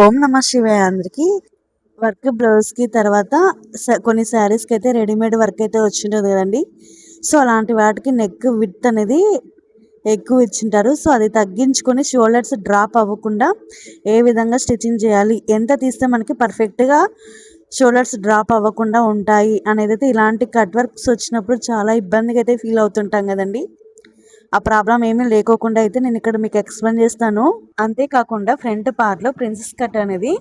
ఓం నమ శివాయ అందరికి. వర్క్ బ్లౌజ్కి తర్వాత కొన్ని శారీస్కి అయితే రెడీమేడ్ వర్క్ అయితే వచ్చింటుంది కదండి. సో అలాంటి వాటికి నెక్ విడ్త్ అనేది ఎక్కువ ఇచ్చింటారు. సో అది తగ్గించుకొని షోల్డర్స్ డ్రాప్ అవ్వకుండా ఏ విధంగా స్టిచ్చింగ్ చేయాలి, ఎంత తీస్తే మనకి పర్ఫెక్ట్గా షోల్డర్స్ డ్రాప్ అవ్వకుండా ఉంటాయి అనేది అయితే ఇలాంటి కట్ వర్క్స్ వచ్చినప్పుడు చాలా ఇబ్బందిగా అయితే ఫీల్ అవుతుంటాం కదండి. ఆ ప్రాబ్లం ఏమీ లేకోకుండా అయితే నేను ఇక్కడ మీకు ఎక్స్ప్లెయిన్ చేస్తాను. అంతేకాకుండా ఫ్రంట్ పార్ట్లో ప్రిన్సెస్ కట్ అనేది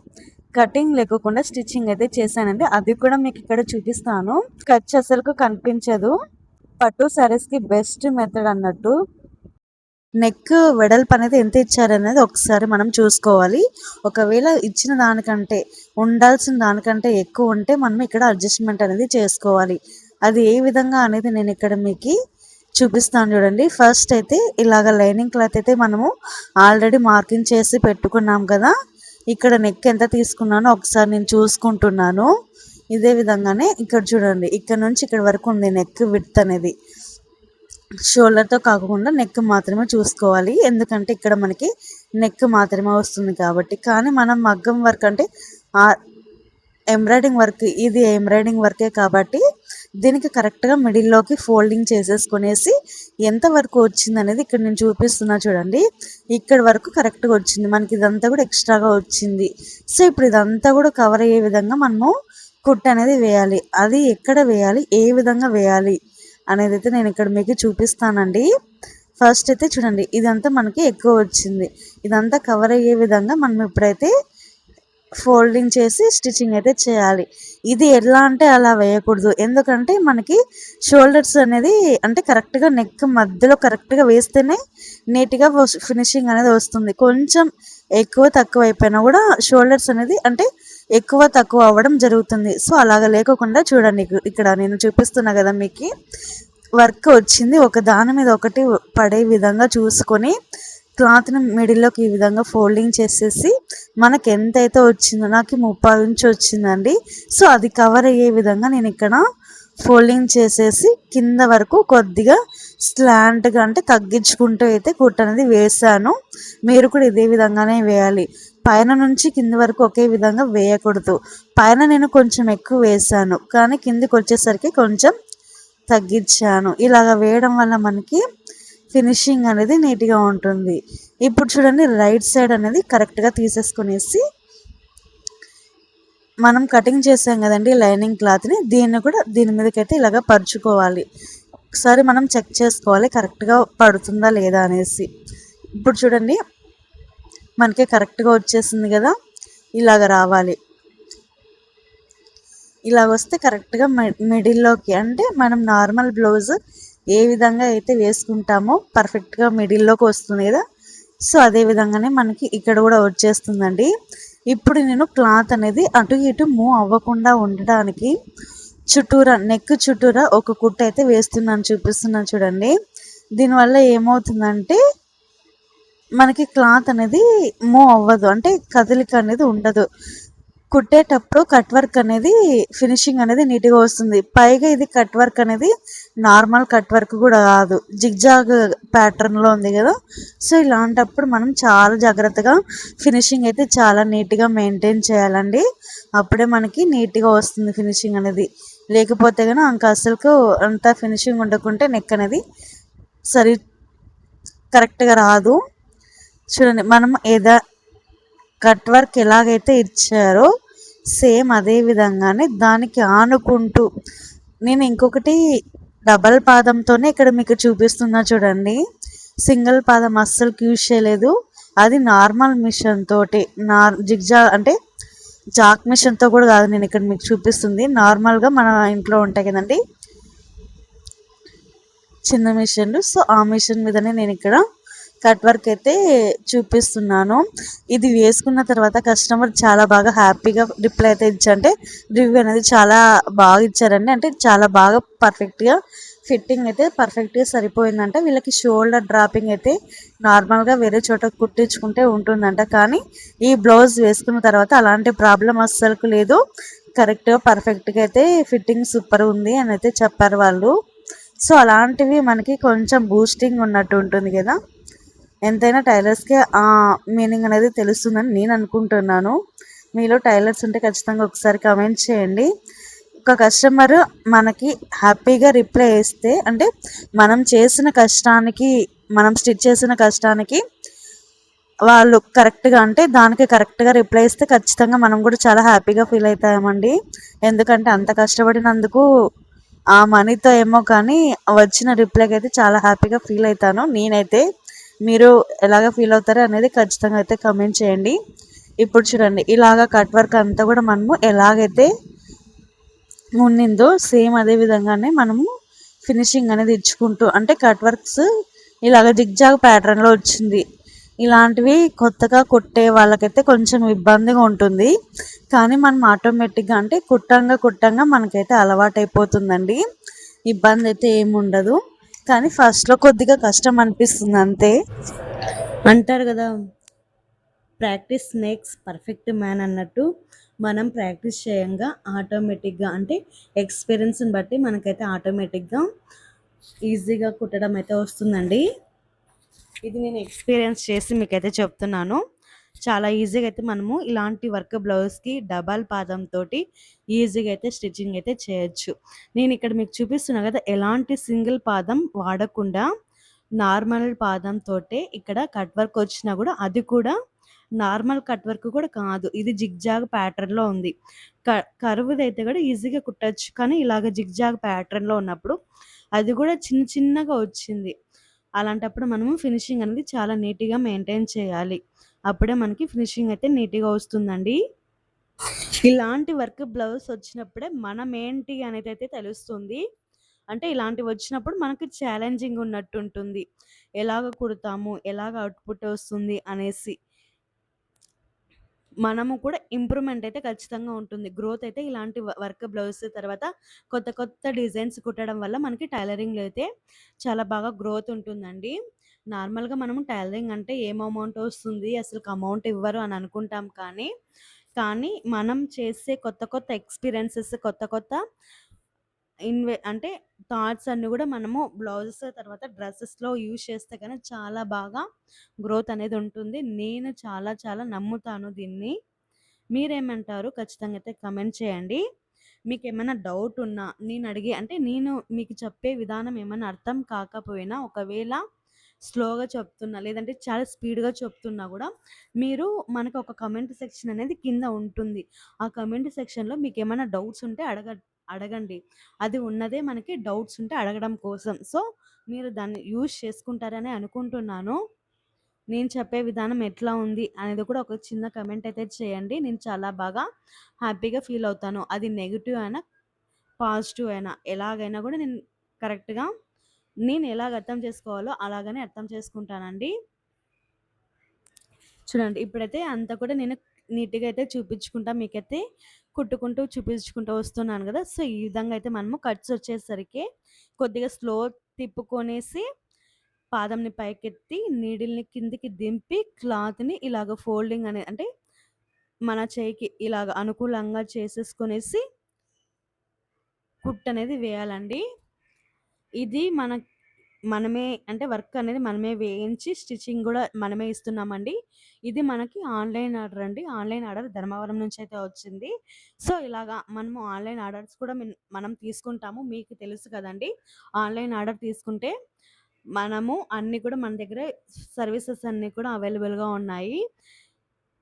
కటింగ్ లేకోకుండా స్టిచ్చింగ్ అయితే చేశానండి. అది కూడా మీకు ఇక్కడ చూపిస్తాను. ఖర్చు అసలుకు కనిపించదు. పట్టు శారీస్కి బెస్ట్ మెథడ్ అన్నట్టు. నెక్ వెడల్పు అనేది ఎంత ఇచ్చారనేది ఒకసారి మనం చూసుకోవాలి. ఒకవేళ ఇచ్చిన దానికంటే ఉండాల్సిన దానికంటే ఎక్కువ ఉంటే మనం ఇక్కడ అడ్జస్ట్మెంట్ అనేది చేసుకోవాలి. అది ఏ విధంగా అనేది నేను ఇక్కడ మీకు చూపిస్తాను చూడండి. ఫస్ట్ అయితే ఇలాగ లైనింగ్ క్లాత్ అయితే మనము ఆల్రెడీ మార్కింగ్ చేసి పెట్టుకున్నాం కదా. ఇక్కడ నెక్ ఎంత తీసుకున్నానో ఒకసారి నేను చూసుకుంటున్నాను. ఇదే విధంగానే ఇక్కడ చూడండి, ఇక్కడ నుంచి ఇక్కడ వరకు ఉంది నెక్ విడ్త్ అనేది. షోల్డర్తో కాకుండా నెక్ మాత్రమే చూసుకోవాలి, ఎందుకంటే ఇక్కడ మనకి నెక్ మాత్రమే వస్తుంది కాబట్టి. కానీ మనం మగ్గం వర్క్ అంటే ఎంబ్రాయిడింగ్ వర్క్, ఇది ఎంబ్రాయిడింగ్ వర్కే కాబట్టి దీనికి కరెక్ట్గా మిడిల్లోకి ఫోల్డింగ్ చేసేసుకునేసి ఎంత వరకు వచ్చింది అనేది ఇక్కడ నేను చూపిస్తున్నా చూడండి. ఇక్కడ వరకు కరెక్ట్గా వచ్చింది మనకి, ఇదంతా కూడా ఎక్స్ట్రాగా వచ్చింది. సో ఇప్పుడు ఇదంతా కూడా కవర్ అయ్యే విధంగా మనము కుట్ అనేది వేయాలి. అది ఎక్కడ వేయాలి, ఏ విధంగా వేయాలి అనేది అయితే నేను ఇక్కడ మీకు చూపిస్తానండి. ఫస్ట్ అయితే చూడండి, ఇదంతా మనకి ఎక్కువ వచ్చింది. ఇదంతా కవర్ అయ్యే విధంగా మనం ఇప్పుడైతే ఫోల్డింగ్ చేసి స్టిచ్చింగ్ అయితే చేయాలి. ఇది ఎలా అంటే అలా వేయకూడదు, ఎందుకంటే మనకి షోల్డర్స్ అనేది అంటే కరెక్ట్గా నెక్ మధ్యలో కరెక్ట్గా వేస్తేనే నీట్గా ఫినిషింగ్ అనేది వస్తుంది. కొంచెం ఎక్కువ తక్కువ అయిపోయినా కూడా షోల్డర్స్ అనేది అంటే ఎక్కువ తక్కువ అవ్వడం జరుగుతుంది. సో అలాగ లేకోకుండా చూడండి, ఇక్కడ నేను చూపిస్తున్నా కదా మీకు వర్క్ వచ్చింది. ఒక దాని మీద ఒకటి పడే విధంగా చూసుకొని క్లాత్ని మిడిల్లోకి ఈ విధంగా ఫోల్డింగ్ చేసేసి మనకి ఎంతైతే వచ్చిందో, నాకు 30 ఇంచు వచ్చిందండి. సో అది కవర్ అయ్యే విధంగా నేను ఇక్కడ ఫోల్డింగ్ చేసేసి కింద వరకు కొద్దిగా స్లాంట్గా అంటే తగ్గించుకుంటూ అయితే కుట్ అనేది వేసాను. మీరు కూడా ఇదే విధంగానే వేయాలి. పైన నుంచి కింద వరకు ఒకే విధంగా వేయకూడదు. పైన నేను కొంచెం ఎక్కువ వేసాను, కానీ కిందికి వచ్చేసరికి కొంచెం తగ్గించాను. ఇలాగ వేయడం వల్ల మనకి ఫినిషింగ్ అనేది నీట్గా ఉంటుంది. ఇప్పుడు చూడండి, రైట్ సైడ్ అనేది కరెక్ట్గా తీసేసుకునేసి మనం కటింగ్ చేసాం కదండి లైనింగ్ క్లాత్ని, దీన్ని కూడా దీని మీదకైతే ఇలాగ పరుచుకోవాలి. ఒకసారి మనం చెక్ చేసుకోవాలి కరెక్ట్గా పడుతుందా లేదా అనేసి. ఇప్పుడు చూడండి, మనకి కరెక్ట్గా వచ్చేసింది కదా. ఇలాగ రావాలి. ఇలాగ వస్తే కరెక్ట్గా మిడిల్లోకి అంటే మనం నార్మల్ బ్లౌజ్ ఏ విధంగా అయితే వేసుకుంటామో పర్ఫెక్ట్గా మిడిల్లోకి వస్తుంది కదా. సో అదే విధంగానే మనకి ఇక్కడ కూడా వచ్చేస్తుందండి. ఇప్పుడు నేను క్లాత్ అనేది అటు ఇటు మూవ్ అవ్వకుండా ఉండడానికి చుట్టూరా నెక్ చుట్టూరా ఒక కుట్టు అయితే వేస్తున్నాను, చూపిస్తున్నాను చూడండి. దీనివల్ల ఏమవుతుందంటే మనకి క్లాత్ అనేది మూవ్ అవ్వదు, అంటే కదలిక అనేది ఉండదు. కుట్టేటప్పుడు కట్ వర్క్ అనేది ఫినిషింగ్ అనేది నీట్గా వస్తుంది. పైగా ఇది కట్ వర్క్ అనేది నార్మల్ కట్ వర్క్ కూడా కాదు, జిగ్జాగ్ ప్యాటర్న్లో ఉంది కదా. సో ఇలాంటప్పుడు మనం చాలా జాగ్రత్తగా ఫినిషింగ్ అయితే చాలా నీట్గా మెయింటైన్ చేయాలండి. అప్పుడే మనకి నీట్గా వస్తుంది ఫినిషింగ్ అనేది. లేకపోతే కనుక ఇంకా అసలుకు అంత ఫినిషింగ్ ఉండకుంటే నెక్ అనేది సరి కరెక్ట్గా రాదు. చూడండి, మనం కట్ వర్క్ ఎలాగైతే ఇచ్చారో సేమ్ అదే విధంగానే దానికి ఆనుకుంటూ నేను ఇంకొకటి డబల్ పాదంతోనే ఇక్కడ మీకు చూపిస్తున్నా చూడండి. సింగిల్ పాదం అస్సలు యూజ్ చేయలేదు. అది నార్మల్ మిషన్ తోటి జిగ్జా అంటే చాక్ మిషన్తో కూడా కాదు నేను ఇక్కడ మీకు చూపిస్తుంది. నార్మల్గా మన ఇంట్లో ఉంటాయి కదండి చిన్న మిషన్లు. సో ఆ మిషన్ మీదనే నేను ఇక్కడ కట్ వర్క్ అయితే చూపిస్తున్నాను. ఇది వేసుకున్న తర్వాత కస్టమర్ చాలా బాగా హ్యాపీగా రిప్లై అయితే ఇచ్చారంటే రివ్యూ అనేది చాలా బాగా ఇచ్చారండి. అంటే చాలా బాగా పర్ఫెక్ట్గా ఫిట్టింగ్ అయితే పర్ఫెక్ట్గా సరిపోయిందంట. వీళ్ళకి షోల్డర్ డ్రాపింగ్ అయితే నార్మల్గా వేరే చోట కుట్టించుకుంటే ఉంటుందంట, కానీ ఈ బ్లౌజ్ వేసుకున్న తర్వాత అలాంటి ప్రాబ్లం అస్సలు లేదు. కరెక్ట్గా పర్ఫెక్ట్గా అయితే ఫిట్టింగ్ సూపర్ ఉంది అని అయితే చెప్పారు వాళ్ళు. సో అలాంటివి మనకి కొంచెం బూస్టింగ్ ఉన్నట్టు ఉంటుంది కదా. ఎంతైనా టైలర్స్‌కే ఆ మీనింగ్ అనేది తెలుస్తుందని నేను అనుకుంటున్నాను. మీలో టైలర్స్ ఉంటే ఖచ్చితంగా ఒకసారి కామెంట్ చేయండి. ఒక కస్టమర్ మనకి హ్యాపీగా రిప్లై ఇస్తే అంటే మనం చేసిన కష్టానికి, మనం స్టిచ్ చేసిన కష్టానికి వాళ్ళు కరెక్ట్‌గా అంటే దానికి కరెక్ట్‌గా రిప్లై ఇస్తే ఖచ్చితంగా మనం కూడా చాలా హ్యాపీగా ఫీల్ అయితామండి. ఎందుకంటే అంత కష్టపడినందుకు ఆ మనీతో ఏమో కానీ వచ్చిన రిప్లైకి అయితే చాలా హ్యాపీగా ఫీల్ అయితాను నేనైతే. మీరు ఎలాగ ఫీల్ అవుతారో అనేది ఖచ్చితంగా అయితే కామెంట్ చేయండి. ఇప్పుడు చూడండి ఇలాగ కట్ వర్క్ అంతా కూడా మనము ఎలాగైతే ఉన్నిందో సేమ్ అదే విధంగానే మనము ఫినిషింగ్ అనేది ఇచ్చుకుంటూ అంటే కట్ వర్క్స్ ఇలాగ జిగ్జాగ్ ప్యాటర్న్లో వచ్చింది. ఇలాంటివి కొత్తగా కుట్టే వాళ్ళకైతే కొంచెం ఇబ్బందిగా ఉంటుంది. కానీ మనం ఆటోమేటిక్గా అంటే కుట్టంగా మనకైతే అలవాటైపోతుందండి. ఇబ్బంది అయితే ఏమి ఉండదు. కానీ ఫస్ట్లో కొద్దిగా కష్టం అనిపిస్తుంది అంతే. అంటారు కదా, ప్రాక్టీస్ మేక్స్ పర్ఫెక్ట్ మ్యాన్ అన్నట్టు మనం ప్రాక్టీస్ చేయంగా ఆటోమేటిక్గా అంటే ఎక్స్పీరియన్స్ని బట్టి మనకైతే ఆటోమేటిక్గా ఈజీగా కుట్టడం అయితే వస్తుందండి. ఇది నేను ఎక్స్పీరియన్స్ చేసి మీకైతే చెప్తున్నాను. చాలా ఈజీగా అయితే మనము ఇలాంటి వర్క్ బ్లౌజ్కి డబల్ పాదంతో ఈజీగా అయితే స్టిచ్చింగ్ అయితే చేయొచ్చు. నేను ఇక్కడ మీకు చూపిస్తున్నా కదా, ఎలాంటి సింగిల్ పాదం వాడకుండా నార్మల్ పాదంతో ఇక్కడ కట్ వర్క్ వచ్చినా కూడా అది కూడా నార్మల్ కట్ వర్క్ కూడా కాదు, ఇది జిగ్జాగ్ ప్యాటర్న్లో ఉంది. కర్వ్ది అయితే కూడా ఈజీగా కుట్టచ్చు, కానీ ఇలాగ జిగ్జాగ్ ప్యాటర్న్లో ఉన్నప్పుడు అది కూడా చిన్న చిన్నగా వచ్చింది. అలాంటప్పుడు మనము ఫినిషింగ్ అనేది చాలా నీట్‌గా మెయింటైన్ చేయాలి. అప్పుడే మనకి ఫినిషింగ్ అయితే నీట్‌గా వస్తుందండి. ఇలాంటి వర్క్ బ్లౌజ్ వచ్చినప్పుడే మనం ఏంటి అనేదైతే తెలుస్తుంది. అంటే ఇలాంటివి వచ్చినప్పుడు మనకి ఛాలెంజింగ్ ఉన్నట్టుంటుంది. ఎలాగ కుడతాము? ఎలాగ అవుట్‌పుట్ వస్తుంది అనేసి. మనము కూడా ఇంప్రూవ్‌మెంట్ అయితే ఖచ్చితంగా ఉంటుంది. గ్రోత్ అయితే ఇలాంటి వర్క్ బ్లౌజ్ తర్వాత కొత్త కొత్త డిజైన్స్ కుట్టడం వల్ల మనకి టైలరింగ్‌లో అయితే చాలా బాగా గ్రోత్ ఉంటుందండి. నార్మల్‌గా మనము టైలరింగ్ అంటే ఏం అమౌంట్ వస్తుంది, అసలుకి అమౌంట్ ఇవ్వరు అని అనుకుంటాం కానీ మనం చేసే కొత్త కొత్త ఎక్స్‌పీరియన్సెస్, కొత్త కొత్త అంటే థాట్స్ అన్నీ గూడా మనము బ్లౌజెస్ తర్వాత డ్రెసెస్‌లో యూజ్ చేస్తే గాని చాలా బాగా గ్రోత్ అనేది ఉంటుంది. నేను చాలా చాలా నమ్ముతాను దీన్ని. మీరేమంటారు? ఖచ్చితంగా అయితే కామెంట్ చేయండి. మీకేమైనా డౌట్ ఉన్నా నేను అడిగే అంటే నేను మీకు చెప్పే విధానం ఏమైనా అర్థం కాకపోయినా ఒకవేళ స్లోగా చెప్తున్నా లేదంటే చాలా స్పీడ్‌గా చెప్తున్నా గూడా మీరు మనకు ఒక కామెంట్ సెక్షన్ అనేది కింద ఉంటుంది. ఆ కామెంట్ సెక్షన్‌లో మీకేమైనా డౌట్స్ ఉంటే అడగండి. అది ఉన్నదే మనకి డౌట్స్ ఉంటే అడగడం కోసం. సో, మీరు దాన్ని యూజ్ చేసుకుంటారని అనుకుంటున్నాను. నేను చెప్పే విధానం ఎట్లా ఉంది అనేది కూడా ఒక చిన్న కామెంట్ అయితే చేయండి. నేను చాలా బాగా హ్యాపీగా ఫీల్ అవుతాను. అది నెగెటివ్ అయినా, పాజిటివ్ అయినా ఎలాగైనా కూడా నేను కరెక్ట్‌గా నేను ఎలాగ అర్థం చేసుకోవాలో అలాగనే అర్థం చేసుకుంటానండి. చూడండి ఇప్పుడైతే అంతా కూడా నేను నీట్‌గా అయితే చూపించుకుంటా మీకైతే కుట్టుకుంటూ చూపించుకుంటూ వస్తున్నాను కదా! సో, ఈ విధంగా అయితే మనము కట్స్ వచ్చేసరికి కొద్దిగా స్లో తిప్పుకొనేసి పాదంని పైకెత్తి నీడిల్‌ని కిందికి దింపి క్లాత్‌ని ఇలాగ ఫోల్డింగ్ అనేది అంటే మన చేయికి ఇలాగ అనుకూలంగా చేసేసుకొనేసి కుట్టనేది వేయాలండి. ఇది మనమే అంటే వర్క్ అనేది మనమే వేయించి స్టిచ్చింగ్ గూడా మనమే ఇస్తున్నామండి. ఇది మనకి ఆన్‌లైన్ ఆర్డర్ అండి. ఆన్‌లైన్ ఆర్డర్ ధర్మవరం నుంచయితే వచ్చింది. సో, ఇలాగా మనము ఆన్‌లైన్ ఆర్డర్స్ కూడా మనం తీసుకుంటాము. మీకు తెలుసు కదండీ! ఆన్‌లైన్ ఆర్డర్ తీసుకుంటే మనము అన్నీ కూడా మన దగ్గర సర్వీసెస్ అన్నీ కూడా అవైలబుల్‌గా ఉన్నాయి.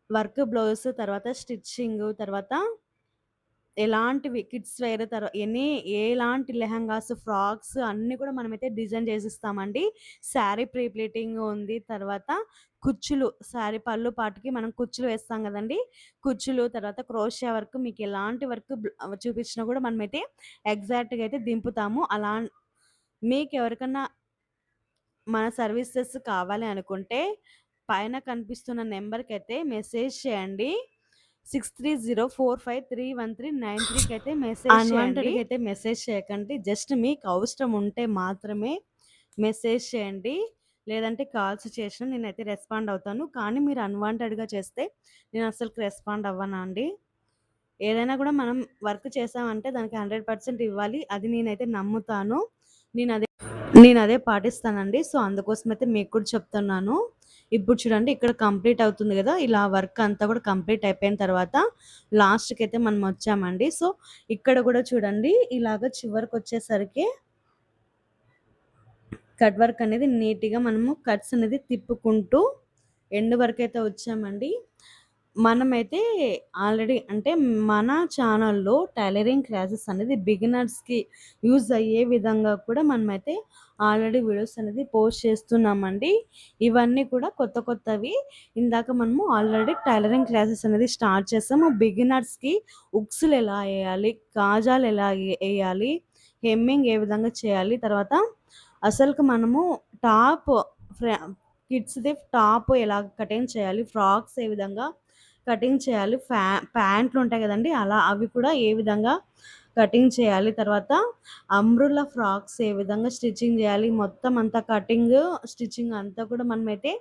వర్క్ బ్లౌజ్ తర్వాత స్టిచ్చింగు తర్వాత ఎలాంటివి కిడ్స్ వేర్ ఎలాంటి లెహెంగాస్, ఫ్రాక్స్ అన్నీ కూడా మనమైతే డిజైన్ చేసిస్తామండి. శారీ ప్రీ ప్లీటింగ్ ఉంది. తర్వాత కుచ్చులు శారీ పళ్ళు పాటుకి మనం కుచ్చులు వేస్తాం గదండీ! కుచ్చులు తర్వాత క్రోషియా వర్క్ మీకు ఎలాంటి వర్క్ చూపించినా కూడా మనమైతే ఎగ్జాక్ట్‌గా అయితే దింపుతాము. మీకెవరికన్నా మన సర్వీసెస్ కావాలి అనుకుంటే పైన కనిపిస్తున్న నెంబర్‌కైతే మెసేజ్ చేయండి. 6304531393కి అయితే మెసేజ్ చేయండి. అన్‌వాంటెడ్‌గా అయితే మెసేజ్ చేయకండి. జస్ట్ మీకు అవసరం ఉంటే మాత్రమే మెసేజ్ చేయండి. లేదంటే కాల్స్ చేసినా నేనైతే రెస్పాండ్ అవుతాను. కానీ మీరు అన్‌వాంటెడ్‌గా చేస్తే నేను అస్సలకి రెస్పాండ్ అవ్వనండి. ఏదైనా కూడా మనం వర్క్ చేసామంటే దానికి 100% ఇవ్వాలి. అది నేనైతే నమ్ముతాను. నేనదే నేనదే పాటిస్తానండి. సో, అందుకోసమైతే మీకు కూడా చెప్తున్నాను. ఇప్పుడు చూడండి ఇక్కడ కంప్లీట్ అవుతుంది కదా, ఇలా వర్క్ అంతా కూడా కంప్లీట్ అయిపోయిన తర్వాత లాస్ట్కి అయితే మనం వచ్చామండి. సో ఇక్కడ కూడా చూడండి ఇలాగ చివరికి వచ్చేసరికి కట్ వర్క్ అనేది నీట్గా మనము కట్స్ అనేది తిప్పుకుంటూ ఎండ్ వరకు అయితే వచ్చామండి. మనమైతే ఆల్రెడీ అంటే మన ఛానల్లో టైలరింగ్ క్లాసెస్ అనేది బిగినర్స్కి యూజ్ అయ్యే విధంగా కూడా మనమైతే ఆల్రెడీ వీడియోస్ అనేది పోస్ట్ చేస్తున్నామండి. ఇవన్నీ కూడా కొత్త కొత్తవి. ఇందాక మనము ఆల్రెడీ టైలరింగ్ క్లాసెస్ అనేది స్టార్ట్ చేసాము. బిగినర్స్కి ఉక్సులు ఎలా వేయాలి, కాజాలు ఎలా వేయాలి, హెమ్మింగ్ ఏ విధంగా చేయాలి, తర్వాత అసలుకి మనము టాప్ కిడ్స్ది టాప్ ఎలా కటింగ్ చేయాలి, ఫ్రాక్స్ ఏ విధంగా కటింగ్ చేయాలి, ప్యాంట్లు ఉంటాయి కదండి అలా అవి కూడా ఏ విధంగా కటింగ్ చేయాలి, తర్వాత అంబ్రుల్లా ఫ్రాక్స్ ఏ విధంగా స్టిచ్చింగ్ చేయాలి, మొత్తం అంతా కటింగ్ స్టిచ్చింగ్ అంతా కూడా మనమైతే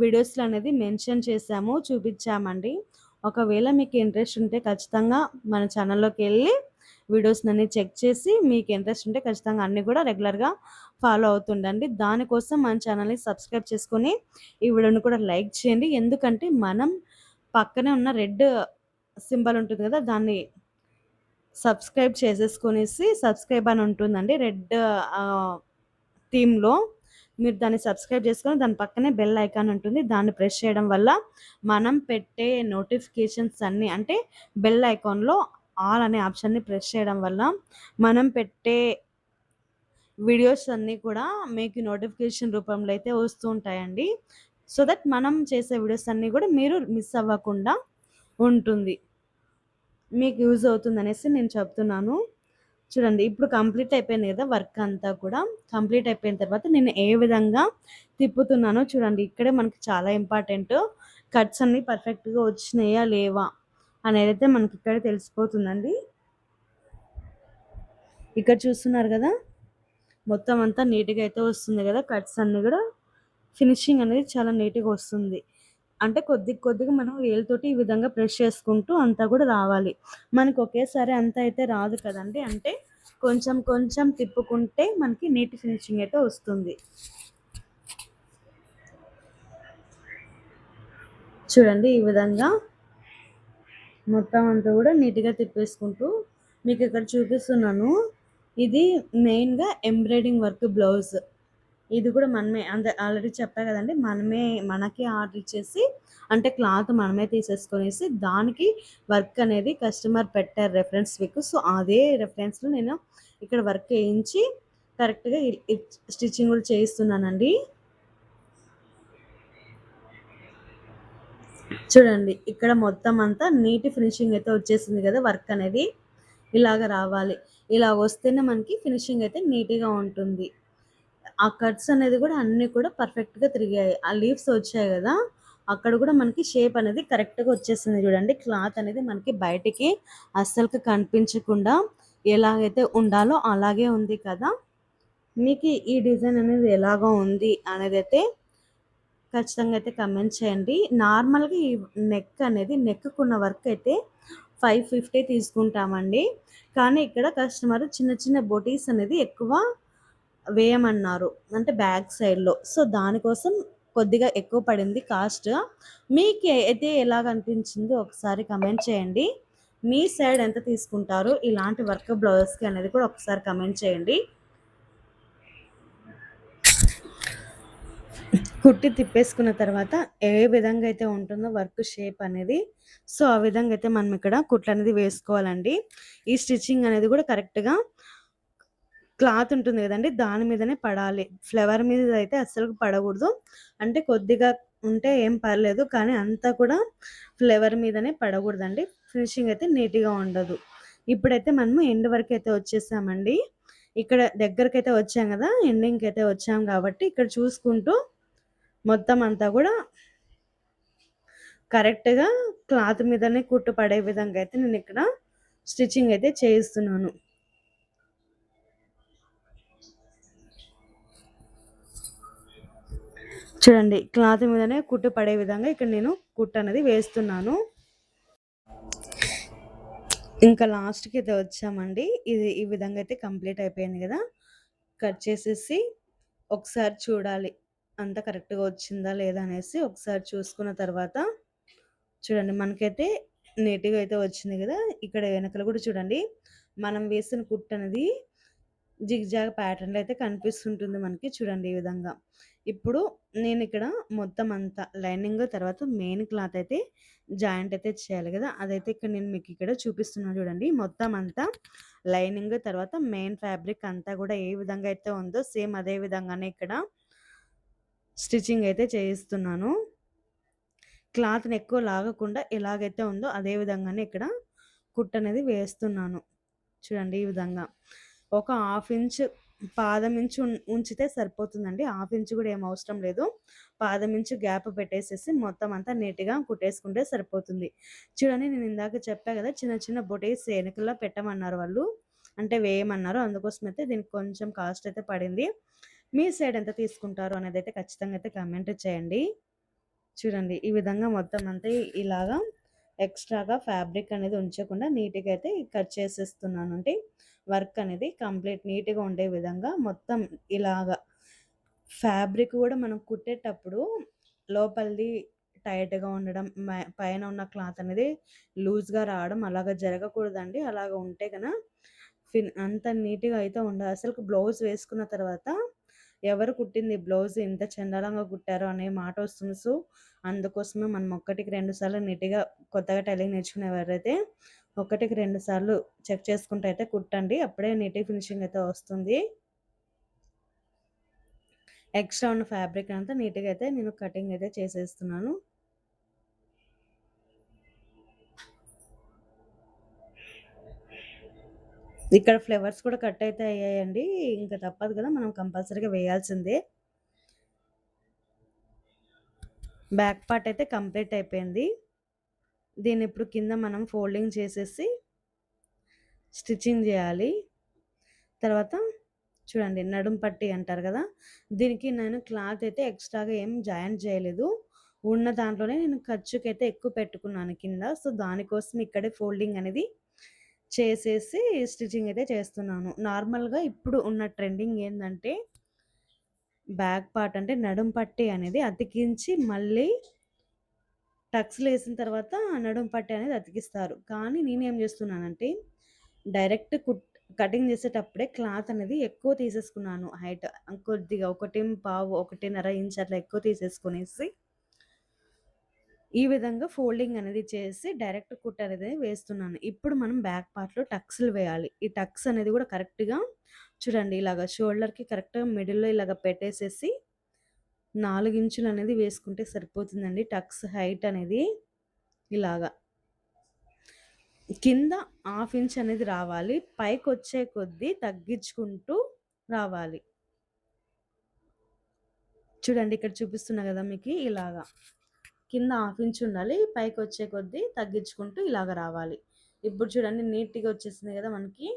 వీడియోస్లో అనేది మెన్షన్ చేసాము, చూపించామండి. ఒకవేళ మీకు ఇంట్రెస్ట్ ఉంటే ఖచ్చితంగా మన ఛానల్లోకి వెళ్ళి వీడియోస్ అన్ని చెక్ చేసి మీకు ఇంట్రెస్ట్ ఉంటే ఖచ్చితంగా అన్నీ కూడా రెగ్యులర్గా ఫాలో అవుతుండండి. దానికోసం మన ఛానల్ని సబ్స్క్రైబ్ చేసుకొని ఈ వీడియోని కూడా లైక్ చేయండి. ఎందుకంటే మనం పక్కనే ఉన్న రెడ్ సింబల్ ఉంటుంది కదా, దాన్ని సబ్స్క్రైబ్ చేసేసుకొనేసి సబ్స్క్రైబ్ అని ఉంటుందండి రెడ్ థీమ్లో, మీరు దాన్ని సబ్స్క్రైబ్ చేసుకొని దాని పక్కనే బెల్ ఐకాన్ ఉంటుంది, దాన్ని ప్రెస్ చేయడం వల్ల మనం పెట్టే నోటిఫికేషన్స్ అన్నీ అంటే బెల్ ఐకాన్లో ఆల్ అనే ఆప్షన్ని ప్రెస్ చేయడం వల్ల మనం పెట్టే వీడియోస్ అన్నీ కూడా మీకు నోటిఫికేషన్ రూపంలో అయితే వస్తూ ఉంటాయండి. సో దట్ మనం చేసే వీడియోస్ అన్నీ కూడా మీరు మిస్ అవ్వకుండా ఉంటుంది, మీకు యూజ్ అవుతుంది అనేసి నేను చెప్తున్నాను. చూడండి ఇప్పుడు కంప్లీట్ అయిపోయింది కదా వర్క్ అంతా కూడా. కంప్లీట్ అయిపోయిన తర్వాత నేను ఏ విధంగా తిప్పుతున్నానో చూడండి. ఇక్కడే మనకి చాలా ఇంపార్టెంట్, కట్స్ అన్నీ పర్ఫెక్ట్గా వచ్చినాయా లేవా అనేది అయితే మనకి ఇక్కడ తెలిసిపోతుందండి. ఇక్కడ చూస్తున్నారు కదా మొత్తం అంతా నీట్గా అయితే వస్తుంది కదా, కట్స్ అన్నీ కూడా ఫినిషింగ్ అనేది చాలా నీట్గా వస్తుంది. అంటే కొద్ది కొద్దిగా మనం వేలుతోటి ఈ విధంగా ప్రెస్ చేసుకుంటూ అంతా కూడా రావాలి. మనకి ఒకేసారి అంతా అయితే రాదు కదండి, అంటే కొంచెం కొంచెం తిప్పుకుంటే మనకి నీట్ ఫినిషింగ్ అయితే వస్తుంది. చూడండి ఈ విధంగా మొత్తం అంతా కూడా నీట్గా తిప్పేసుకుంటూ మీకు ఇక్కడ చూపిస్తున్నాను. ఇది మెయిన్గా ఎంబ్రాయిడింగ్ వర్క్ బ్లౌజ్. ఇది కూడా మనమే అంటే ఆల్రెడీ చెప్పా కదండి, మనకే ఆర్డర్ ఇచ్చేసి అంటే క్లాత్ మనమే తీసేసుకొనేసి దానికి వర్క్ అనేది కస్టమర్ పెట్టారు రెఫరెన్స్ పిక్. సో అదే రెఫరెన్స్లో నేను ఇక్కడ వర్క్ వేయించి కరెక్ట్గా స్టిచ్చింగ్ కూడా చేయిస్తున్నానండి. చూడండి ఇక్కడ మొత్తం అంతా నీట్ ఫినిషింగ్ అయితే వచ్చేసింది కదా, వర్క్ అనేది ఇలాగ రావాలి. ఇలా వస్తేనే మనకి ఫినిషింగ్ అయితే నీట్గా ఉంటుంది. ఆ కట్స్ అనేది కూడా అన్నీ కూడా పర్ఫెక్ట్గా తిరిగాయి. ఆ లీవ్స్ వచ్చాయి కదా, అక్కడ కూడా మనకి షేప్ అనేది కరెక్ట్గా వచ్చేసింది. చూడండి క్లాత్ అనేది మనకి బయటికి అస్సలుకి కనిపించకుండా ఎలాగైతే ఉండాలో అలాగే ఉంది కదా. మీకు ఈ డిజైన్ అనేది ఎలాగో ఉంది అనేది అయితే ఖచ్చితంగా అయితే కమెంట్ చేయండి. నార్మల్గా ఈ నెక్కున్న వర్క్ అయితే 550 తీసుకుంటామండి. కానీ ఇక్కడ కస్టమర్ చిన్న చిన్న బొటీస్ అనేది ఎక్కువ వేయమన్నారు, అంటే బ్యాక్ సైడ్లో. సో దానికోసం కొద్దిగా ఎక్కువ పడింది కాస్ట్. మీకు అయితే ఎలాగ అనిపించిందో ఒకసారి కమెంట్ చేయండి. మీ సైడ్ ఎంత తీసుకుంటారు ఇలాంటి వర్క్ బ్లౌజ్కి అనేది కూడా ఒకసారి కమెంట్ చేయండి. కుట్టి తిప్పేసుకున్న తర్వాత ఏ విధంగా అయితే ఉంటుందో వర్క్ షేప్ అనేది, సో ఆ విధంగా అయితే మనం ఇక్కడ కుట్లు అనేది వేసుకోవాలండి. ఈ స్టిచ్చింగ్ అనేది కూడా కరెక్ట్గా క్లాత్ ఉంటుంది కదండి దాని మీదనే పడాలి, ఫ్లవర్ మీద అయితే అస్సలు పడకూడదు. అంటే కొద్దిగా ఉంటే ఏం పర్లేదు, కానీ అంతా కూడా ఫ్లవర్ మీదనే పడకూడదండి, ఫినిషింగ్ అయితే నీట్గా ఉండదు. ఇప్పుడైతే మనము ఎండ్ వరకు అయితే వచ్చేసామండి. ఇక్కడ దగ్గరకు అయితే వచ్చాం కదా, ఎండింగ్కి అయితే వచ్చాం కాబట్టి ఇక్కడ చూసుకుంటూ మొత్తం అంతా కూడా కరెక్ట్గా క్లాత్ మీదనే కుట్టు పడే విధంగా అయితే నేను ఇక్కడ స్టిచ్చింగ్ అయితే చేయిస్తున్నాను. చూడండి క్లాత్ మీదనే కుట్టు పడే విధంగా ఇక్కడ నేను కుట్టు అనేది వేస్తున్నాను. ఇంకా లాస్ట్కి అయితే వచ్చామండి. ఇది ఈ విధంగా అయితే కంప్లీట్ అయిపోయింది కదా, కట్ చేసేసి ఒకసారి చూడాలి అంతా కరెక్ట్గా వచ్చిందా లేదా అనేసి ఒకసారి చూసుకున్న తర్వాత చూడండి మనకైతే నీట్గా అయితే వచ్చింది కదా. ఇక్కడ వెనకలు కూడా చూడండి మనం వేసిన కుట్టు అనేది జిగ్జాగ్ ప్యాటర్న్లో అయితే కనిపిస్తుంటుంది మనకి. చూడండి ఈ విధంగా. ఇప్పుడు నేను ఇక్కడ మొత్తం అంతా లైనింగ్ తర్వాత మెయిన్ క్లాత్ అయితే జాయింట్ అయితే చేయాలి కదా, అదైతే ఇక్కడ నేను మీకు ఇక్కడ చూపిస్తున్నాను చూడండి. మొత్తం అంతా లైనింగ్ తర్వాత మెయిన్ ఫ్యాబ్రిక్ అంతా కూడా ఏ విధంగా అయితే ఉందో సేమ్ అదే విధంగానే ఇక్కడ స్టిచ్చింగ్ అయితే చేయిస్తున్నాను. క్లాత్ని ఎక్కువ లాగకుండా ఎలాగైతే ఉందో అదే విధంగానే ఇక్కడ కుట్టు అనేది వేస్తున్నాను. చూడండి ఈ విధంగా ఒక 1/2 ఇంచ్ పాదం ఇంచు ఉంచితే సరిపోతుందండి. 1/2 ఇంచ్ కూడా ఏం అవసరం లేదు. పాదం ఇంచు గ్యాప్ పెట్టేసేసి మొత్తం అంతా నీట్గా కుట్టేసుకుంటే సరిపోతుంది. చూడండి నేను ఇందాక చెప్పా కదా చిన్న చిన్న బొటీస్ వెనకల్లో పెట్టమన్నారు వాళ్ళు, అంటే వేయమన్నారు. అందుకోసం అయితే దీనికి కొంచెం కాస్ట్ అయితే పడింది. మీ సైడ్ ఎంత తీసుకుంటారు అనేది అయితే ఖచ్చితంగా అయితే కామెంట్ చేయండి. చూడండి ఈ విధంగా మొత్తం అంతా ఇలాగా ఎక్స్ట్రాగా ఫ్యాబ్రిక్ అనేది ఉంచకుండా నీట్గా అయితే కట్ చేసేస్తున్నాను. అంటే వర్క్ అనేది కంప్లీట్ నీట్గా ఉండే విధంగా మొత్తం ఇలాగా ఫ్యాబ్రిక్ కూడా మనం కుట్టేటప్పుడు లోపలిది టైట్గా ఉండడం, పైన ఉన్న క్లాత్ అనేది లూజ్గా రావడం అలాగా జరగకూడదండి. అలాగ ఉంటే కనుక అంత నీట్గా అయితే ఉండదు. అసలు బ్లౌజ్ వేసుకున్న తర్వాత ఎవరు కుట్టింది బ్లౌజ్ ఇంత చండాలంగా కుట్టారో అనే మాట వస్తుంది. సో అందుకోసమే మనం 1-2 సార్లు నీట్గా కొత్తగా టైలింగ్ నేర్చుకునేవారైతే 1-2 సార్లు చెక్ చేసుకుంటే అయితే కుట్టండి. అప్పుడే నీట్గా ఫినిషింగ్ అయితే వస్తుంది. ఎక్స్ట్రా ఉన్న ఫ్యాబ్రిక్ అంతా నీట్గా అయితే నేను కటింగ్ అయితే చేసేస్తున్నాను. ఇక్కడ ఫ్లవర్స్ కూడా కట్ అయితే అయ్యాయండి. ఇంకా తప్పదు కదా, మనం కంపల్సరీగా వేయాల్సిందే. బ్యాక్ పార్ట్ అయితే కంప్లీట్ అయిపోయింది. దీన్ని ఇప్పుడు కింద మనం ఫోల్డింగ్ చేసేసి స్టిచ్చింగ్ చేయాలి. తర్వాత చూడండి నడుం పట్టి అంటారు కదా, దీనికి నేను క్లాత్ అయితే ఎక్స్ట్రాగా ఏం జాయిన్ చేయలేదు. ఉన్న దాంట్లోనే నేను ఖర్చుకైతే ఎక్కువ పెట్టుకున్నాను కింద. సో దానికోసం ఇక్కడే ఫోల్డింగ్ అనేది చేసేసి స్టిచ్చింగ్ అయితే చేస్తున్నాను. నార్మల్గా ఇప్పుడు ఉన్న ట్రెండింగ్ ఏంటంటే బ్యాక్ పార్ట్ అంటే నడుం పట్టి అనేది అతికించి మళ్ళీ టక్స్లు వేసిన తర్వాత నడుం పట్టి అనేది అతికిస్తారు. కానీ నేనేం చేస్తున్నానంటే డైరెక్ట్ కటింగ్ చేసేటప్పుడే క్లాత్ అనేది ఎక్కువ తీసేసుకున్నాను. హైట్ కొద్దిగా 1.5 1.5 ఇంచ్ అట్లా ఎక్కువ తీసేసుకునేసి ఈ విధంగా ఫోల్డింగ్ అనేది చేసి డైరెక్ట్ కుట్ అనేది వేస్తున్నాను. ఇప్పుడు మనం బ్యాక్ పార్ట్లో టక్స్లు వేయాలి. ఈ టక్స్ అనేది కూడా కరెక్ట్గా చూడండి ఇలాగ షోల్డర్కి కరెక్ట్గా మిడిల్లో ఇలాగ పెట్టేసేసి 4 ఇంచులు అనేది వేసుకుంటే సరిపోతుందండి. టక్స్ హైట్ అనేది ఇలాగా కింద 1/2 ఇంచ్ అనేది రావాలి. పైకి వచ్చే కొద్దీ తగ్గించుకుంటూ రావాలి. చూడండి ఇక్కడ చూపిస్తున్నా కదా మీకు ఇలాగా కింద 1/2 ఇంచ్ ఉండాలి. పైకి వచ్చే కొద్దీ తగ్గించుకుంటూ ఇలాగ రావాలి. ఇప్పుడు చూడండి నీట్గా వచ్చేసింది కదా మనకి.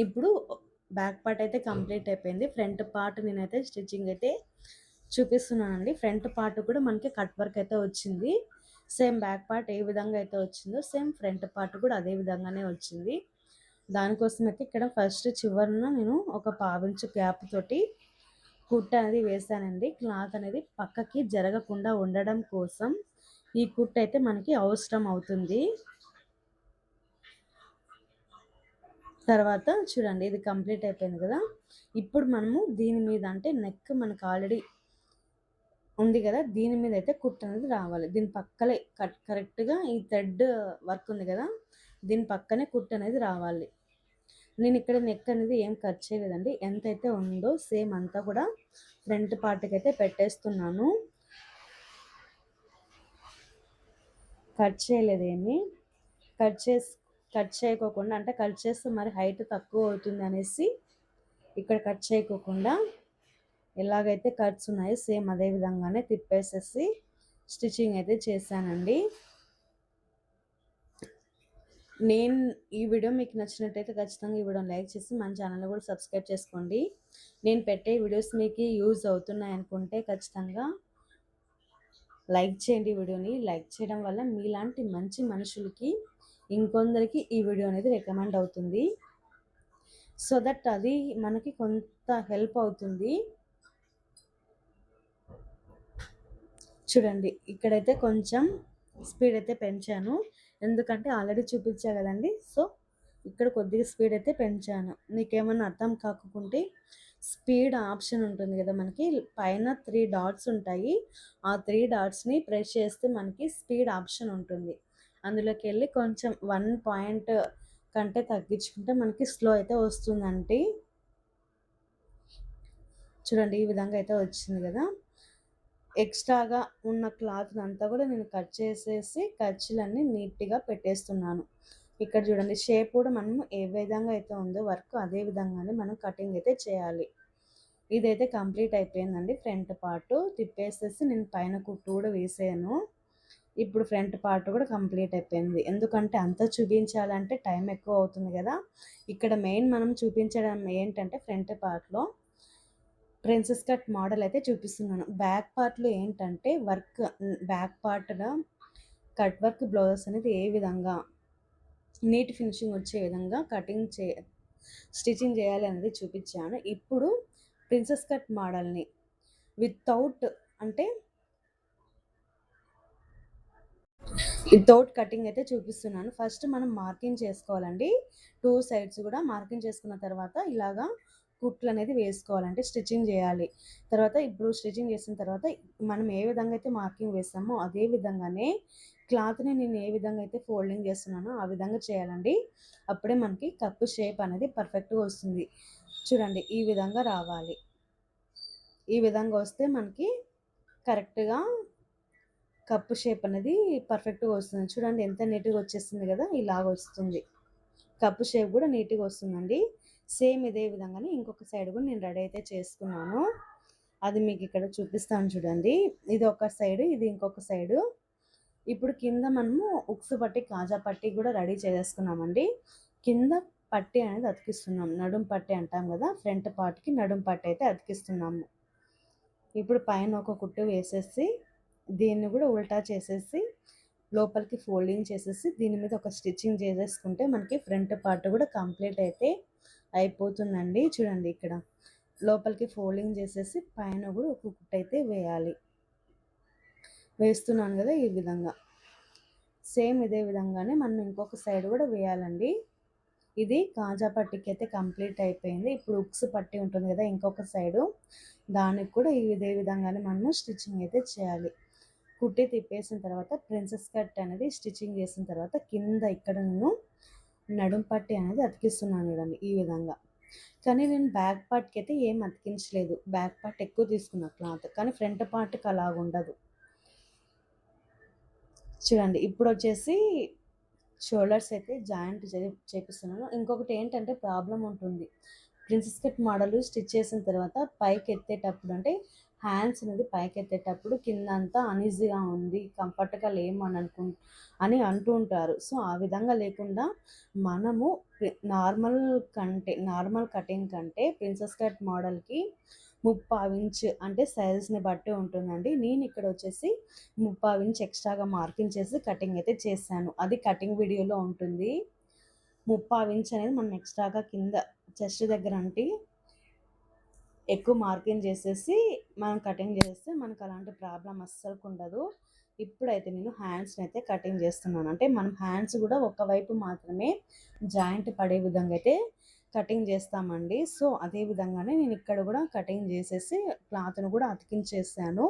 ఇప్పుడు బ్యాక్ పార్ట్ అయితే కంప్లీట్ అయిపోయింది. ఫ్రంట్ పార్ట్ నేనైతే స్టిచ్చింగ్ అయితే చూపిస్తున్నానండి. ఫ్రంట్ పార్ట్ కూడా మనకి కట్ వర్క్ అయితే వచ్చింది. సేమ్ బ్యాక్ పార్ట్ ఏ విధంగా అయితే వచ్చిందో సేమ్ ఫ్రంట్ పార్ట్ కూడా అదే విధంగానే వచ్చింది. దానికోసం అయితే ఇక్కడ ఫస్ట్ చివరన నేను ఒక 1/2 ఇంచ్ గ్యాప్ తోటి కుట్ అనేది వేసానండి. క్లాత్ అనేది పక్కకి జరగకుండా ఉండడం కోసం ఈ కుట్ అయితే మనకి అవసరం అవుతుంది. తర్వాత చూడండి ఇది కంప్లీట్ అయిపోయింది కదా. ఇప్పుడు మనము దీని మీద అంటే నెక్ మనకు ఆల్రెడీ ఉంది కదా, దీని మీద అయితే కుట్ అనేది రావాలి. దీని పక్కలే కరెక్ట్గా ఈ థ్రెడ్ వర్క్ ఉంది కదా, దీని పక్కనే కుట్ అనేది రావాలి. నేను ఇక్కడ నెక్ అనేది ఏం కట్ చేయలేదండి. ఎంతైతే ఉందో సేమ్ అంతా కూడా ఫ్రంట్ పార్ట్కి అయితే పెట్టేస్తున్నాను. కట్ చేయలేదేమి. కట్ చేయకోకుండా అంటే కట్ చేస్తే మరి హైట్ తక్కువ అవుతుంది అనేసి ఇక్కడ కట్ చేయకోకుండా ఎలాగైతే కట్స్ ఉన్నాయో సేమ్ అదే విధంగానే తిప్పేసేసి స్టిచ్చింగ్ అయితే చేశానండి. నేను ఈ వీడియో మీకు నచ్చినట్టయితే ఖచ్చితంగా ఈ వీడియోని లైక్ చేసి మన ఛానల్ని కూడా సబ్స్క్రైబ్ చేసుకోండి. నేను పెట్టే వీడియోస్ మీకు యూజ్ అవుతున్నాయి అనుకుంటే ఖచ్చితంగా లైక్ చేయండి. వీడియోని లైక్ చేయడం వల్ల మీలాంటి మంచి మనుషులకి ఇంకొందరికి ఈ వీడియో అనేది రికమెండ్ అవుతుంది. సో దట్ అది మనకి కొంత హెల్ప్ అవుతుంది. చూడండి ఇక్కడైతే కొంచెం స్పీడ్ అయితే పెంచాను, ఎందుకంటే ఆల్రెడీ చూపించా కదండి. సో ఇక్కడ కొద్దిగా స్పీడ్ అయితే పెంచాను. నీకేమన్నా అర్థం కాకుంటే స్పీడ్ ఆప్షన్ ఉంటుంది కదా మనకి, పైన 3 డాట్స్ ఉంటాయి. ఆ 3 డాట్స్ని ప్రెస్ చేస్తే మనకి స్పీడ్ ఆప్షన్ ఉంటుంది. అందులోకి వెళ్ళి కొంచెం 1 పాయింట్ కంటే తగ్గించుకుంటే మనకి స్లో అయితే వస్తుందండి. చూడండి ఈ విధంగా అయితే వచ్చింది కదా. ఎక్స్ట్రాగా ఉన్న క్లాత్ అంతా కూడా నేను కట్ చేసేసి ఖర్చులన్నీ నీట్గా పెట్టేస్తున్నాను. ఇక్కడ చూడండి షేప్ కూడా మనం ఏ విధంగా అయితే ఉందో వర్క్ అదే విధంగానే మనం కటింగ్ అయితే చేయాలి. ఇదైతే కంప్లీట్ అయిపోయిందండి. ఫ్రంట్ పార్ట్ తిప్పేసేసి నేను పైన కుట్టు కూడా వేసాను. ఇప్పుడు ఫ్రంట్ పార్ట్ కూడా కంప్లీట్ అయిపోయింది. ఎందుకంటే అంత చూపించాలంటే టైం ఎక్కువ అవుతుంది కదా. ఇక్కడ మెయిన్ మనం చూపించడం ఏంటంటే ఫ్రంట్ పార్ట్లో ప్రిన్సెస్ కట్ మోడల్ అయితే చూపిస్తున్నాను. బ్యాక్ పార్ట్లో ఏంటంటే వర్క్, బ్యాక్ పార్ట్గా కట్ వర్క్ బ్లౌజెస్ అనేది ఏ విధంగా నీట్ ఫినిషింగ్ వచ్చే విధంగా స్టిచ్చింగ్ చేయాలి అనేది చూపించాను. ఇప్పుడు ప్రిన్సెస్ కట్ మోడల్ని వితౌట్ అంటే వితౌట్ కటింగ్ అయితే చూపిస్తున్నాను. ఫస్ట్ మనం మార్కింగ్ చేసుకోవాలండి. 2 సైడ్స్ కూడా మార్కింగ్ చేసుకున్న తర్వాత ఇలాగా కుట్లు అనేది వేసుకోవాలంటే స్టిచ్చింగ్ చేయాలి. తర్వాత ఇప్పుడు స్టిచ్చింగ్ చేసిన తర్వాత మనం ఏ విధంగా అయితే మార్కింగ్ వేస్తామో అదే విధంగానే క్లాత్ని నేను ఏ విధంగా అయితే ఫోల్డింగ్ చేస్తున్నానో ఆ విధంగా చేయాలండి. అప్పుడే మనకి కప్పు షేప్ అనేది పర్ఫెక్ట్గా వస్తుంది. చూడండి ఈ విధంగా రావాలి. ఈ విధంగా వస్తే మనకి కరెక్ట్గా కప్పు షేప్ అనేది పర్ఫెక్ట్గా వస్తుంది. చూడండి ఎంత నీట్గా వచ్చేస్తుంది కదా, ఇలాగ వస్తుంది. కప్పు షేప్ కూడా నీట్గా వస్తుందండి. సేమ్ ఇదే విధంగానే ఇంకొక సైడ్ కూడా నేను రెడీ అయితే చేసుకున్నాను. అది మీకు ఇక్కడ చూపిస్తాను చూడండి. ఇది ఒక సైడ్, ఇది ఇంకొక సైడు. ఇప్పుడు కింద మనము ఉక్సు పట్టి కాజా పట్టి కూడా రెడీ చేసేసుకున్నామండి. కింద పట్టి అనేది అతికిస్తున్నాం, నడుం పట్టి అంటాం కదా, ఫ్రంట్ పార్ట్కి నడుం పట్టి అయితే అతికిస్తున్నాము. ఇప్పుడు పైన ఒక కుట్టు వేసేసి దీన్ని కూడా ఉల్టా చేసేసి లోపలికి ఫోల్డింగ్ చేసేసి దీని మీద ఒక స్టిచ్చింగ్ చేసేసుకుంటే మనకి ఫ్రంట్ పార్ట్ కూడా కంప్లీట్ అయితే అయిపోతుందండి. చూడండి ఇక్కడ లోపలికి ఫోల్డింగ్ చేసేసి పైన కూడా ఒక కుట్టు అయితే వేయాలి. వేస్తున్నాను కదా ఈ విధంగా. సేమ్ ఇదే విధంగానే మనం ఇంకొక సైడ్ కూడా వేయాలండి. ఇది కాజా పట్టికి అయితే కంప్లీట్ అయిపోయింది. ఇప్పుడు ఉక్స్ పట్టి ఉంటుంది కదా ఇంకొక సైడు, దానికి కూడా ఇదే విధంగానే మనము స్టిచ్చింగ్ అయితే చేయాలి. కుట్టి తిప్పేసిన తర్వాత ప్రిన్సెస్ కట్ అనేది స్టిచ్చింగ్ చేసిన తర్వాత కింద ఇక్కడ నేను నడుం పట్టి అనేది అతికిస్తున్నాను చూడండి ఈ విధంగా. కానీ నేను బ్యాక్ పార్ట్కి అయితే ఏం అతికించలేదు. బ్యాక్ పార్ట్ ఎక్కువ తీసుకున్న క్లాత్, కానీ ఫ్రంట్ పార్ట్కి అలాగ ఉండదు. చూడండి ఇప్పుడు వచ్చేసి షోల్డర్స్ అయితే జాయింట్ చేపిస్తున్నాను. ఇంకొకటి ఏంటంటే ప్రాబ్లం ఉంటుంది, ప్రిన్సెస్ కట్ మోడల్ స్టిచ్ చేసిన తర్వాత పైకి ఎత్తేటప్పుడు అంటే హ్యాండ్స్ అనేది పైకి ఎత్తేటప్పుడు కింద అంతా అనీజీగా ఉంది, కంఫర్ట్గా లేము అని అంటూ ఉంటారు. సో ఆ విధంగా లేకుండా మనము నార్మల్ కటింగ్ కంటే ప్రిన్సెస్ కట్ మోడల్కి 3/4 ఇంచ్ అంటే సైజ్ని బట్టి ఉంటుందండి. నేను ఇక్కడ వచ్చేసి 3/4 ఇంచ్ ఎక్స్ట్రాగా మార్కింగ్ చేసి కటింగ్ అయితే చేశాను. అది కటింగ్ వీడియోలో ఉంటుంది. 3/4 ఇంచ్ అనేది మనం ఎక్స్ట్రాగా కింద చెస్ట్ దగ్గర అంటే ఎక్కువ మార్కింగ్ చేసేసి మనం కటింగ్ చేస్తే మనకు అలాంటి ప్రాబ్లం అస్సలు ఉండదు. ఇప్పుడైతే నేను హ్యాండ్స్ని అయితే కటింగ్ చేస్తున్నాను. అంటే మనం హ్యాండ్స్ కూడా ఒకవైపు మాత్రమే జాయింట్ పడే విధంగా అయితే కటింగ్ చేస్తామండి. సో అదే విధంగానే నేను ఇక్కడ కూడా కటింగ్ చేసేసి క్లాత్ను కూడా అతికించేసాను.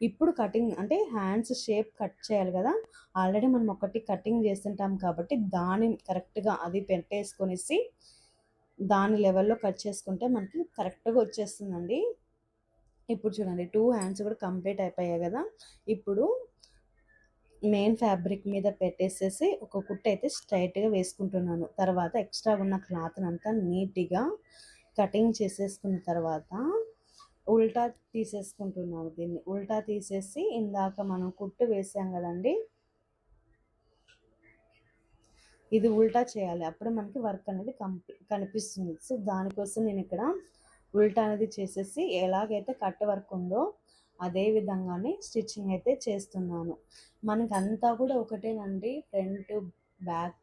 ఇప్పుడు కటింగ్ అంటే హ్యాండ్స్ షేప్ కట్ చేయాలి కదా, ఆల్రెడీ మనం ఒకటి కటింగ్ చేస్తుంటాం కాబట్టి దాన్ని కరెక్ట్గా అది పెట్టేసుకొనేసి దాని లెవెల్లో కట్ చేసుకుంటే మనకి కరెక్ట్గా వచ్చేస్తుందండి. ఇప్పుడు చూడండి 2 హ్యాండ్స్ కూడా కంప్లీట్ అయిపోయాయి కదా. ఇప్పుడు మెయిన్ ఫ్యాబ్రిక్ మీద పెట్టేసేసి ఒక కుట్టు అయితే స్ట్రైట్గా వేసుకుంటున్నాను. తర్వాత ఎక్స్ట్రా ఉన్న క్లాత్ని అంతా నీట్గా కటింగ్ చేసేసుకున్న తర్వాత ఉల్టా తీసేసుకుంటున్నాను. దీన్ని ఉల్టా తీసేసి ఇందాక మనం కుట్టు వేసాం కదండి, ఇది ఉల్టా చేయాలి. అప్పుడు మనకి వర్క్ అనేది కనిపిస్తుంది. సో దానికోసం నేను ఇక్కడ ఉల్టా అనేది చేసేసి ఎలాగైతే కట్ వర్క్ ఉందో అదే విధంగానే స్టిచ్చింగ్ అయితే చేస్తున్నాను. మనకి అంతా కూడా ఒకటేనండి, ఫ్రంట్ బ్యాక్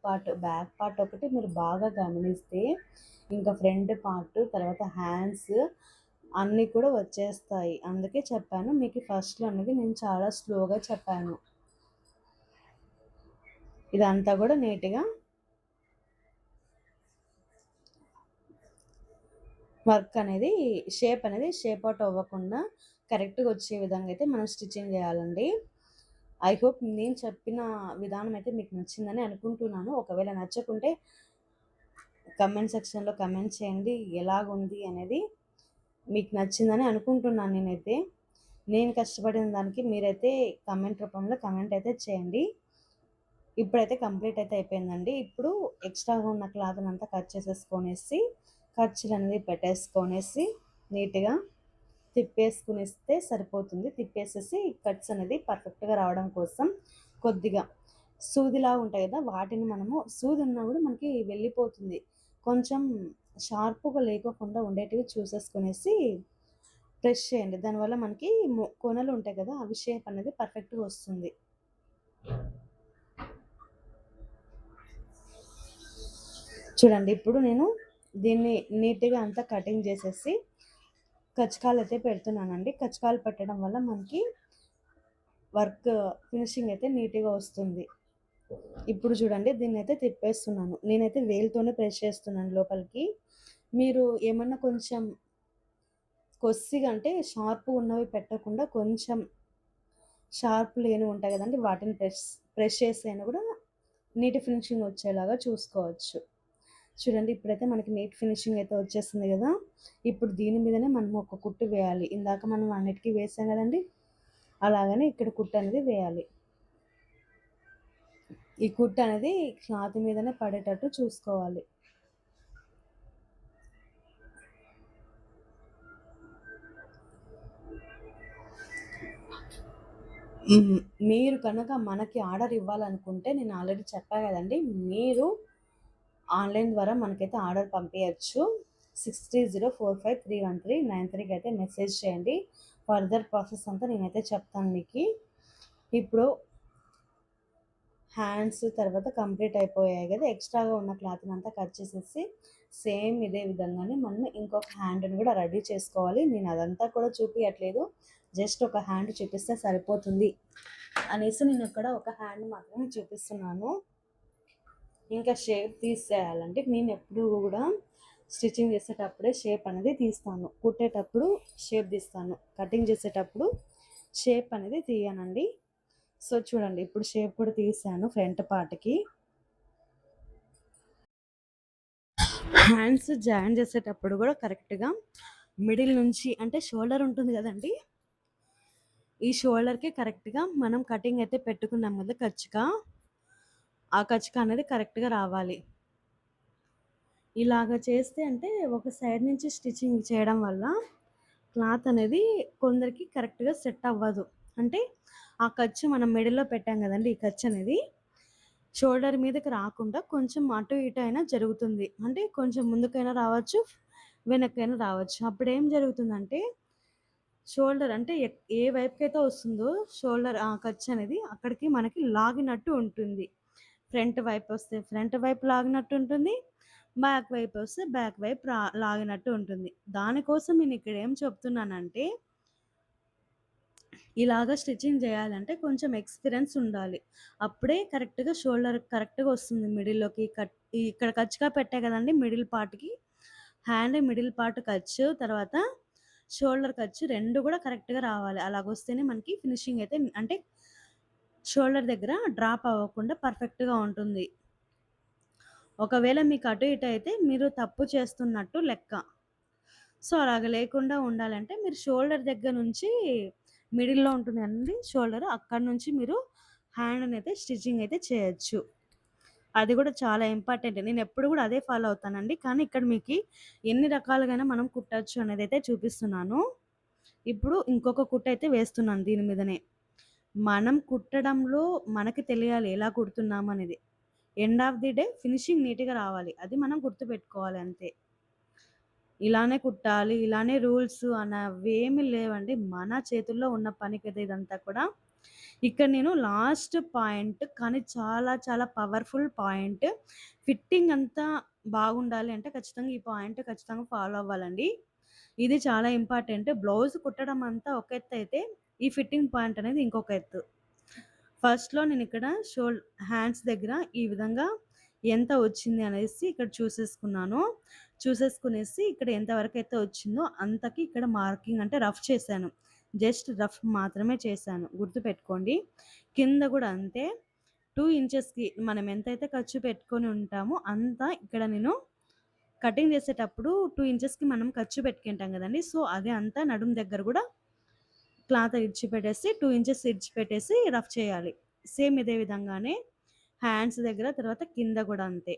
పార్ట్ ఒకటి మీరు బాగా గమనిస్తే ఇంకా ఫ్రంట్ పార్ట్ తర్వాత హ్యాండ్స్ అన్నీ కూడా వచ్చేస్తాయి. అందుకే చెప్పాను మీకు ఫస్ట్‌లో అనేది నేను చాలా స్లోగా చెప్పాను. ఇదంతా కూడా నీట్‌గా వర్క్ అనేది షేప్ అవుట్ అవ్వకుండా కరెక్ట్‌గా వచ్చే విధంగా అయితే మనం స్టిచ్చింగ్ చేయాలండి. ఐ హోప్ నేను చెప్పిన విధానం అయితే మీకు నచ్చిందని అనుకుంటున్నాను. ఒకవేళ నచ్చకుంటే కమెంట్ సెక్షన్‌లో కమెంట్ చేయండి. ఎలాగుంది అనేది. మీకు నచ్చిందని అనుకుంటున్నాను నేనైతే. నేను కష్టపడిన దానికి మీరైతే కామెంట్ రూపంలో కామెంట్ అయితే చేయండి. ఇప్పుడైతే కంప్లీట్ అయితే అయిపోయిందండి. ఇప్పుడు ఎక్స్ట్రాగా ఉన్న క్లాత్‌నంతా కట్ చేసేసుకొనేసి, ఖర్చులనేది పెట్టేసుకొనేసి, నీట్‌గా తిప్పేసుకునిస్తే సరిపోతుంది. తిప్పేసేసి కట్స్ అనేది పర్ఫెక్ట్‌గా రావడం కోసం కొద్దిగా సూదిలాగా ఉంటాయి కదా! వాటిని మనము సూది ఉన్నా కూడా మనకి వెళ్ళిపోతుంది. కొంచెం షార్ప్‌గా లేకోకుండా ఉండేటివి చూసేసుకొనేసి ప్రెస్ చేయండి. దానివల్ల మనకి కొనలు ఉంటాయి కదా! అవి షేప్ అనేది పర్ఫెక్ట్‌గా వస్తుంది. చూడండి ఇప్పుడు నేను దీన్ని నీట్‌గా అంతా కటింగ్ చేసేసి కచ్చకాలైతే పెడుతున్నానండి. కచ్చకాలు పెట్టడం వల్ల మనకి వర్క్ ఫినిషింగ్ అయితే నీట్‌గా వస్తుంది. ఇప్పుడు చూడండి దీన్నైతే తిప్పేస్తున్నాను. నేనైతే వేలుతోనే ప్రెస్ చేస్తున్నాను లోపలికి. మీరు ఏమన్నా కొంచెం కొద్దిగా అంటే షార్ప్‌గా ఉన్నవి పెట్టకుండా కొంచెం షార్ప్ లేనివి ఉంటాయి కదండీ! వాటిని ప్రెస్ చేసి అయినా కూడా నీట్ ఫినిషింగ్ వచ్చేలాగా చూసుకోవచ్చు. చూడండి ఇప్పుడైతే మనకి నీట్ ఫినిషింగ్ అయితే వచ్చేసింది కదా! ఇప్పుడు దీని మీదనే మనం ఒక కుట్టు వేయాలి. ఇందాక మనం అన్నిటికి వేసాం కదండీ! అలాగనే ఇక్కడ కుట్టు అనేది వేయాలి. ఈ కుట్టు అనేది క్లాత్ మీదనే పడేటట్టు చూసుకోవాలి. మీరు కనుక మనకి ఆర్డర్ ఇవ్వాలనుకుంటే నేను ఆల్రెడీ చెప్పా కదండీ! మీరు ఆన్‌లైన్ ద్వారా మనకైతే ఆర్డర్ పంపియచ్చు. 6304531393కి అయితే మెసేజ్ చేయండి. ఫర్దర్ ప్రాసెస్ అంతా నేనైతే చెప్తాను మీకి. ఇప్పుడు హ్యాండ్స్ తర్వాత కంప్లీట్ అయిపోయాయి కదా! ఎక్స్ట్రాగా ఉన్న క్లాత్‌నంతా కట్ చేసేసి సేమ్ ఇదే విధంగానే మనం ఇంకొక హ్యాండ్‌ని కూడా రెడీ చేసుకోవాలి. నేను అదంతా కూడా చూపియట్లేదు. జస్ట్ ఒక హ్యాండ్ చూపిస్తే సరిపోతుంది అనేసి నేను ఇక్కడ ఒక హ్యాండ్ మాత్రమే చూపిస్తున్నాను. ఇంకా షేప్ తీసేయాలంటే నేను ఎప్పుడు కూడా స్టిచ్చింగ్ చేసేటప్పుడే షేప్ అనేది తీస్తాను. కుట్టేటప్పుడు షేప్ తీస్తాను. కటింగ్ చేసేటప్పుడు షేప్ అనేది తీయనండి. సో చూడండి ఇప్పుడు షేప్ కూడా తీసాను ఫ్రంట్ పార్ట్‌కి. హ్యాండ్స్ జాయిన్ చేసేటప్పుడు కూడా కరెక్ట్‌గా మిడిల్ నుంచి అంటే షోల్డర్ ఉంటుంది కదండీ! ఈ షోల్డర్‌కి కరెక్ట్‌గా మనం కటింగ్ అయితే పెట్టుకున్నాం కదా కచ్చిక. ఆ కచ్చిక అనేది కరెక్ట్‌గా రావాలి. ఇలాగ చేస్తే అంటే ఒక సైడ్ నుంచి స్టిచ్చింగ్ చేయడం వల్ల క్లాత్ అనేది కొందరికి కరెక్ట్‌గా సెట్ అవ్వదు. అంటే ఆ ఖర్చు మనం మిడిల్‌లో పెట్టాం కదండీ! ఈ ఖర్చు అనేది షోల్డర్ మీదకి రాకుండా కొంచెం అటు ఇటు అయినా జరుగుతుంది. అంటే కొంచెం ముందుకైనా రావచ్చు, వెనక్కైనా రావచ్చు. అప్పుడేం జరుగుతుందంటే షోల్డర్ అంటే ఏ వైపుకైతే వస్తుందో షోల్డర్ ఖర్చు అనేది అక్కడికి మనకి లాగినట్టు ఉంటుంది. ఫ్రంట్ వైపు వస్తే ఫ్రంట్ వైపు లాగినట్టు ఉంటుంది. బ్యాక్ వైపు వస్తే బ్యాక్ వైపు లాగినట్టు ఉంటుంది. దానికోసం నేను ఇక్కడ ఏం చెప్తున్నానంటే ఇలాగ స్టిచ్చింగ్ చేయాలంటే కొంచెం ఎక్స్‌పీరియన్స్ ఉండాలి. అప్పుడే కరెక్ట్‌గా షోల్డర్ కరెక్ట్‌గా వస్తుంది మిడిల్‌లోకి ఇక్కడ ఖర్చుగా పెట్టా కదండీ మిడిల్ పార్ట్‌కి. హ్యాండ్ మిడిల్ పార్ట్ ఖర్చు, తర్వాత షోల్డర్ ఖర్చు 2 కూడా కరెక్ట్‌గా రావాలి. అలాగొస్తేనే మనకి ఫినిషింగ్ అయితే అంటే షోల్డర్ దగ్గర డ్రాప్ అవ్వకుండా పర్ఫెక్ట్‌గా ఉంటుంది. ఒకవేళ మీకు అటు ఇటు అయితే మీరు తప్పు చేస్తున్నట్టు లెక్క. సో, అలాగ లేకుండా ఉండాలంటే మీరు షోల్డర్ దగ్గర నుంచి మిడిల్‌లో ఉంటుంది కదండీ షోల్డర్. అక్కడి నుంచి మీరు హ్యాండ్‌నయితే స్టిచ్చింగ్ అయితే చేయొచ్చు. అది కూడా చాలా ఇంపార్టెంట్. నేనెప్పుడు కూడా అదే ఫాలో అవుతానండి. కానీ ఇక్కడ మీకి ఎన్ని రకాలుగైనా మనం కుట్టొచ్చు అనేదైతే చూపిస్తున్నాను. ఇప్పుడు ఇంకొక కుట్టయితే వేస్తున్నాను దీని మీదనే. మనం కుట్టడంలో మనకి తెలియాలి ఎలా కుడుతున్నామనేది. End of the day finishing నీట్‌గా రావాలి. అది మనం గుర్తుపెట్టుకోవాలి అంతే. ఇలానే కుట్టాలి, ఇలానే రూల్స్ అన్నవేమి లేవండి. మన చేతుల్లో ఉన్న పని కదా ఇదంతా కూడా. ఇక్కడ నేను లాస్ట్ పాయింట్ కానీ చాలా చాలా పవర్‌ఫుల్ పాయింట్. ఫిట్టింగ్ అంతా బాగుండాలి అంటే ఖచ్చితంగా ఈ పాయింట్ ఖచ్చితంగా ఫాలో అవ్వాలండి. ఇది చాలా ఇంపార్టెంట్. బ్లౌజ్ కుట్టడం అంతా ఒక ఎత్తయితే, ఈ ఫిట్టింగ్ పాయింట్ అనేది ఇంకొక ఎత్తు. ఫస్ట్‌లో నేనిక్కడ హ్యాండ్స్ దగ్గర ఈ విధంగా ఎంత వచ్చింది అనేసి ఇక్కడ చూసేసుకున్నాను. చూసేసుకునేసి ఇక్కడ ఎంత వరకైతే వచ్చిందో అంతకి ఇక్కడ మార్కింగ్ అంటే రఫ్ చేశాను. జస్ట్ రఫ్ మాత్రమే చేశాను. గుర్తుపెట్టుకోండి. కింద గూడా అంతే 2 ఇంచెస్‌కి మనం ఎంతైతే ఖర్చు పెట్టుకొని ఉంటామో అంతా ఇక్కడ నేను కటింగ్ చేసేటప్పుడు 2 ఇంచెస్‌కి మనం ఖర్చు పెట్టుకుంటాం గదండీ! సో, అదే అంతా నడుము దగ్గర గూడా క్లాత్ ఇడిచిపెట్టేసి 2 ఇంచెస్ ఇడిచిపెట్టేసి రఫ్ చేయాలి. సేమ్ ఇదే విధంగానే హ్యాండ్స్ దగ్గర తర్వాత కింద గూడా అంతే.